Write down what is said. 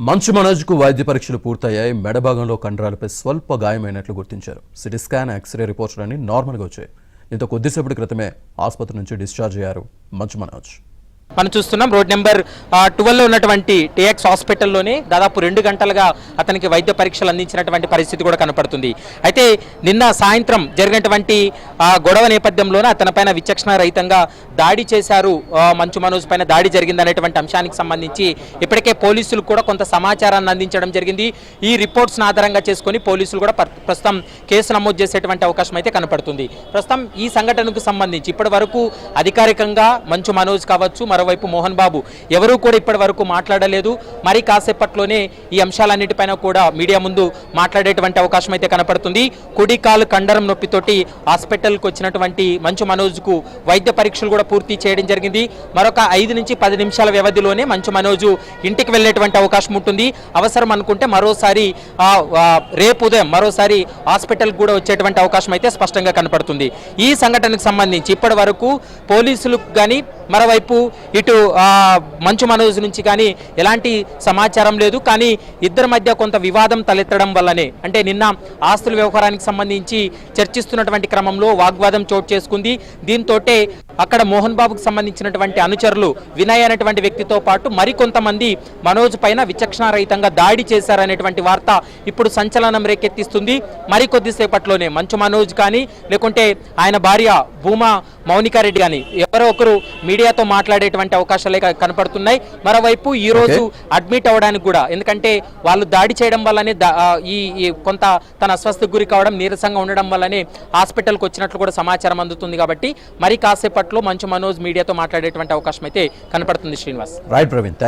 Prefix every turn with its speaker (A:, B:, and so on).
A: మంచు మనోజ్కు వైద్య పరీక్షలు పూర్తయ్యాయి. మెడభాగంలో కండరాలపై స్వల్ప గాయమైనట్లు గుర్తించారు. సిటీ స్కాన్, ఎక్స్రే రిపోర్ట్లన్నీ నార్మల్గా వచ్చాయి. దీంతో కొద్దిసేపటి క్రితమే ఆసుపత్రి నుంచి డిశ్చార్జ్ అయ్యారు మంచు మనోజ్.
B: మనం చూస్తున్నాం రోడ్ నెంబర్ 12లో ఉన్నటువంటి టీఎక్స్ హాస్పిటల్లోనే దాదాపు 2 గంటలుగా అతనికి వైద్య పరీక్షలు అందించినటువంటి పరిస్థితి కూడా కనపడుతుంది. అయితే నిన్న సాయంత్రం జరిగినటువంటి గొడవ నేపథ్యంలోనే అతనిపైన విచక్షణ రహితంగా దాడి చేశారు, మంచు మనోజ్ పైన దాడి జరిగిందనేటువంటి అంశానికి సంబంధించి ఇప్పటికే పోలీసులు కూడా కొంత సమాచారాన్ని అందించడం జరిగింది. ఈ రిపోర్ట్స్ను ఆధారంగా చేసుకొని పోలీసులు కూడా ప్రస్తుతం కేసు నమోదు చేసేటువంటి అవకాశం అయితే కనపడుతుంది. ప్రస్తుతం ఈ సంఘటనకు సంబంధించి ఇప్పటి వరకు అధికారికంగా మంచు మనోజ్ కావచ్చు, మరోవైపు మోహన్ బాబు ఎవరూ కూడా ఇప్పటి వరకు మాట్లాడలేదు. మరి కాసేపట్లోనే ఈ అంశాలన్నిటిపైన కూడా మీడియా ముందు మాట్లాడేటువంటి అవకాశం అయితే కనపడుతుంది. కుడి కాలు కండరం నొప్పితోటి హాస్పిటల్కి వచ్చినటువంటి మంచు మనోజ్కు వైద్య పరీక్షలు కూడా పూర్తి చేయడం జరిగింది. మరొక 5 నుంచి 10 నిమిషాల వ్యవధిలోనే మంచు మనోజు ఇంటికి వెళ్ళేటువంటి అవకాశం ఉంటుంది. అవసరం అనుకుంటే మరోసారి రేపు ఉదయం మరోసారి హాస్పిటల్కి కూడా వచ్చేటువంటి అవకాశం అయితే స్పష్టంగా కనపడుతుంది. ఈ సంఘటనకు సంబంధించి ఇప్పటి వరకు పోలీసులకు కానీ మరోవైపు ఇటు మంచు మనోజ్ నుంచి కానీ ఎలాంటి సమాచారం లేదు. కానీ ఇద్దరి మధ్య కొంత వివాదం తలెత్తడం వల్లనే, అంటే నిన్న ఆస్తుల వ్యవహారానికి సంబంధించి చర్చిస్తున్నటువంటి క్రమంలో వాగ్వాదం చోటు చేసుకుంది. దీంతో అక్కడ మోహన్ బాబుకు సంబంధించినటువంటి అనుచరులు వినయ్ అనేటువంటి వ్యక్తితో పాటు మరికొంతమంది మనోజ్ పైన విచక్షణారహితంగా దాడి చేశారనేటువంటి వార్త ఇప్పుడు సంచలనం రేకెత్తిస్తుంది. మరికొద్దిసేపట్లోనే మంచు మనోజ్ కానీ లేకుంటే ఆయన భార్య భూమా మౌనికారెడ్డి కానీ ఎవరో ఒకరు మీడియాతో మాట్లాడేటువంటి అవకాశాలే కనపడుతున్నాయి. మరోవైపు ఈ రోజు అడ్మిట్ అవ్వడానికి కూడా, ఎందుకంటే వాళ్ళు దాడి చేయడం వల్లనే ఈ కొంత తన అస్వస్థకు గురి కావడం, నీరసంగా ఉండడం వల్లనే హాస్పిటల్కి వచ్చినట్లు కూడా సమాచారం అందుతుంది. కాబట్టి మరి కాసేపట్లో మంచు మనోజ్ మీడియాతో మాట్లాడేటువంటి అవకాశం అయితే కనపడుతుంది. శ్రీనివాస్.
A: రైట్ ప్రవీణ్.